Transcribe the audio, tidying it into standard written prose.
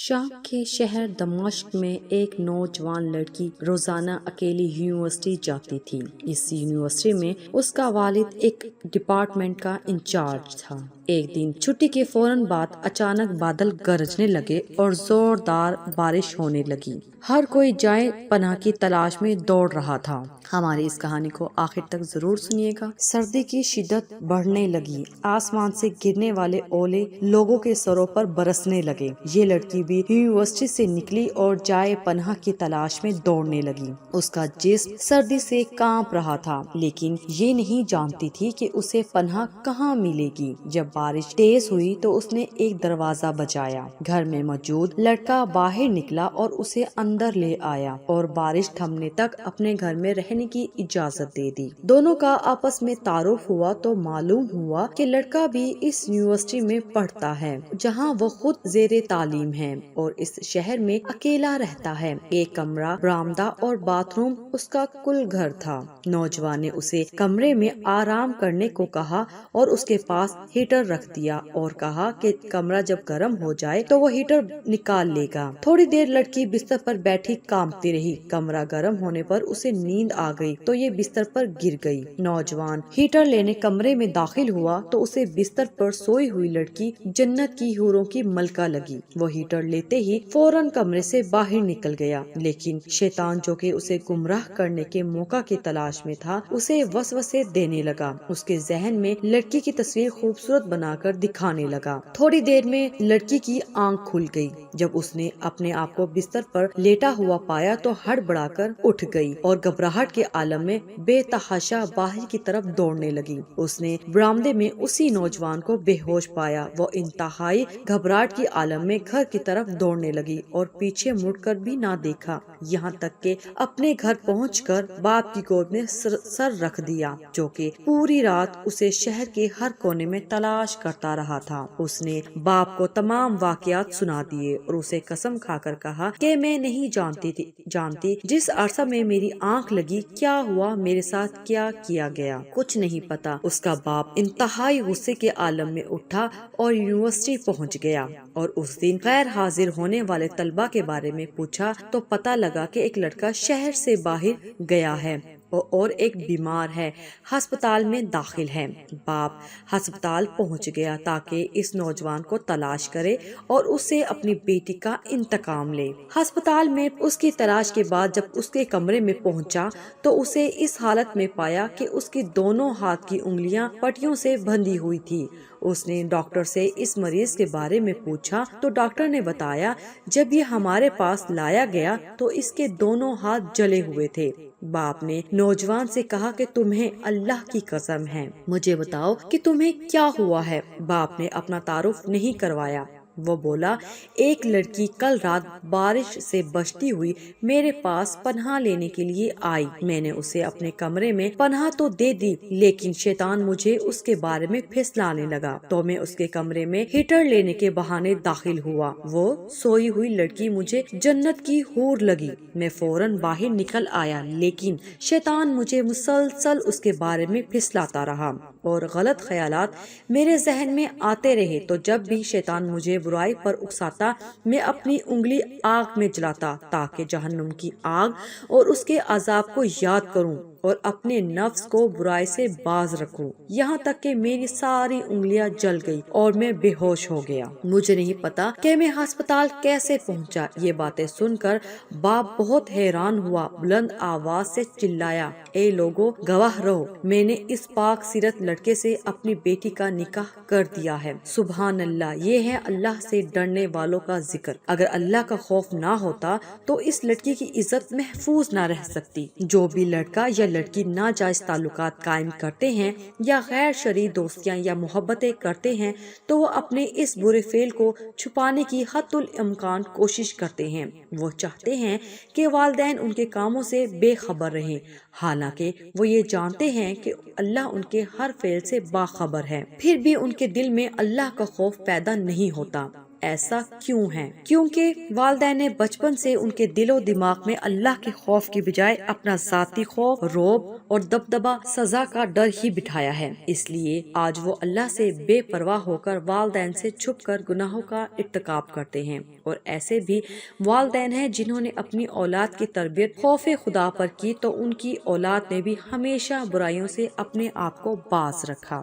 شام کے شہر دمشق میں ایک نوجوان لڑکی روزانہ اکیلی یونیورسٹی جاتی تھی۔ اس یونیورسٹی میں اس کا والد ایک ڈپارٹمنٹ کا انچارج تھا۔ ایک دن چھٹی کے فوراً بعد اچانک بادل گرجنے لگے اور زوردار بارش ہونے لگی۔ ہر کوئی جائے پناہ کی تلاش میں دوڑ رہا تھا۔ ہماری اس کہانی کو آخر تک ضرور سنیے گا۔ سردی کی شدت بڑھنے لگی، آسمان سے گرنے والے اولے لوگوں کے سروں پر برسنے لگے۔ یہ لڑکی بھی یونیورسٹی سے نکلی اور جائے پناہ کی تلاش میں دوڑنے لگی۔ اس کا جسم سردی سے کانپ رہا تھا، لیکن یہ نہیں جانتی تھی کہ اسے پناہ کہاں ملے گی۔ جب بارش تیز ہوئی تو اس نے ایک دروازہ بجایا۔ گھر میں موجود لڑکا باہر نکلا اور اسے اندر لے آیا اور بارش تھمنے تک اپنے گھر میں رہنے کی اجازت دے دی۔ دونوں کا آپس میں تعارف ہوا تو معلوم ہوا کہ لڑکا بھی اس یونیورسٹی میں پڑھتا ہے جہاں وہ خود زیر تعلیم ہے اور اس شہر میں اکیلا رہتا ہے۔ ایک کمرہ، برآمدہ اور باتھ روم اس کا کل گھر تھا۔ نوجوان نے اسے کمرے میں آرام کرنے کو کہا اور اس کے پاس ہیٹر رکھ دیا اور کہا کہ کمرہ جب گرم ہو جائے تو وہ ہیٹر نکال لے گا۔ تھوڑی دیر لڑکی بستر پر بیٹھی کانپتی رہی۔ کمرہ گرم ہونے پر اسے نیند آ گئی تو یہ بستر پر گر گئی۔ نوجوان ہیٹر لینے کمرے میں داخل ہوا تو اسے بستر پر سوئی ہوئی لڑکی جنت کی حوروں کی ملکہ لگی۔ وہ ہیٹر لیتے ہی فوراً کمرے سے باہر نکل گیا، لیکن شیطان جو کہ اسے گمراہ کرنے کے موقع کی تلاش میں تھا اسے وسوسے دینے لگا۔ اس کے ذہن میں لڑکی کی تصویر خوبصورت بنا کر دکھانے لگا۔ تھوڑی دیر میں لڑکی کی آنکھ کھل گئی۔ جب اس نے اپنے آپ کو بستر پر لیٹا ہوا پایا تو ہڑبڑا کر اٹھ گئی اور گھبراہٹ کے عالم میں بے تحاشا باہر کی طرف دوڑنے لگی۔ اس نے برآمدے میں اسی نوجوان کو بے ہوش پایا۔ وہ انتہائی گھبراہٹ کے عالم میں گھر کی طرف دوڑنے لگی اور پیچھے مڑ کر بھی نہ دیکھا، یہاں تک کہ اپنے گھر پہنچ کر باپ کی گود میں سر رکھ دیا، جو کہ پوری رات اسے شہر کے ہر کونے میں تلاش کرتا رہا تھا۔ اس نے باپ کو تمام واقعات سنا دیے اور اسے قسم کھا کر کہا کہ میں نہیں جانتی جس عرصہ میں میری آنکھ لگی کیا ہوا، میرے ساتھ کیا کیا گیا، کچھ نہیں پتا۔ اس کا باپ انتہائی غصے کے عالم میں اٹھا اور یونیورسٹی پہنچ گیا اور اس دن غیر حاضر ہونے والے طلبہ کے بارے میں پوچھا تو پتہ لگا کہ ایک لڑکا شہر سے باہر گیا ہے اور ایک بیمار ہے، ہسپتال میں داخل ہے۔ باپ ہسپتال پہنچ گیا تاکہ اس نوجوان کو تلاش کرے اور اس سے اپنی بیٹی کا انتقام لے۔ ہسپتال میں اس کی تلاش کے بعد جب اس کے کمرے میں پہنچا تو اسے اس حالت میں پایا کہ اس کی دونوں ہاتھ کی انگلیاں پٹیوں سے بندھی ہوئی تھی۔ اس نے ڈاکٹر سے اس مریض کے بارے میں پوچھا تو ڈاکٹر نے بتایا جب یہ ہمارے پاس لایا گیا تو اس کے دونوں ہاتھ جلے ہوئے تھے۔ باپ نے نوجوان سے کہا کہ تمہیں اللہ کی قسم ہے، مجھے بتاؤ کہ تمہیں کیا ہوا ہے۔ باپ نے اپنا تعارف نہیں کروایا۔ وہ بولا ایک لڑکی کل رات بارش سے بچتی ہوئی میرے پاس پناہ لینے کے لیے آئی، میں نے اسے اپنے کمرے میں پناہ تو دے دی لیکن شیطان مجھے اس کے بارے میں پھسلانے لگا تو میں اس کے کمرے میں ہیٹر لینے کے بہانے داخل ہوا۔ وہ سوئی ہوئی لڑکی مجھے جنت کی حور لگی، میں فوراً باہر نکل آیا لیکن شیطان مجھے مسلسل اس کے بارے میں پھسلاتا رہا اور غلط خیالات میرے ذہن میں آتے رہے، تو جب بھی شیطان مجھے برائی پر اکساتا میں اپنی انگلی آگ میں جلاتا تاکہ جہنم کی آگ اور اس کے عذاب کو یاد کروں اور اپنے نفس کو برائی سے باز رکھوں، یہاں تک کہ میری ساری انگلیاں جل گئی اور میں بے ہوش ہو گیا۔ مجھے نہیں پتا کہ میں ہسپتال کیسے پہنچا۔ یہ باتیں سن کر باپ بہت حیران ہوا، بلند آواز سے چلایا اے لوگو گواہ رہو، میں نے اس پاک سیرت لڑکے سے اپنی بیٹی کا نکاح کر دیا ہے۔ سبحان اللہ، یہ ہے اللہ سے ڈرنے والوں کا ذکر۔ اگر اللہ کا خوف نہ ہوتا تو اس لڑکی کی عزت محفوظ نہ رہ سکتی۔ جو بھی لڑکا یا لڑکی ناجائز تعلقات قائم کرتے ہیں یا غیر شرعی دوستیاں یا محبتیں کرتے ہیں تو وہ اپنے اس برے فعل کو چھپانے کی حتی الامکان کوشش کرتے ہیں۔ وہ چاہتے ہیں کہ والدین ان کے کاموں سے بے خبر رہیں، حالانکہ وہ یہ جانتے ہیں کہ اللہ ان کے ہر فعل سے باخبر ہے، پھر بھی ان کے دل میں اللہ کا خوف پیدا نہیں ہوتا۔ ایسا کیوں ہے؟ کیونکہ والدین نے بچپن سے ان کے دل و دماغ میں اللہ کے خوف کی بجائے اپنا ذاتی خوف، رعب اور دبدبہ، سزا کا ڈر ہی بٹھایا ہے۔ اس لیے آج وہ اللہ سے بے پرواہ ہو کر والدین سے چھپ کر گناہوں کا ارتکاب کرتے ہیں، اور ایسے بھی والدین ہیں جنہوں نے اپنی اولاد کی تربیت خوف خدا پر کی تو ان کی اولاد نے بھی ہمیشہ برائیوں سے اپنے آپ کو باز رکھا۔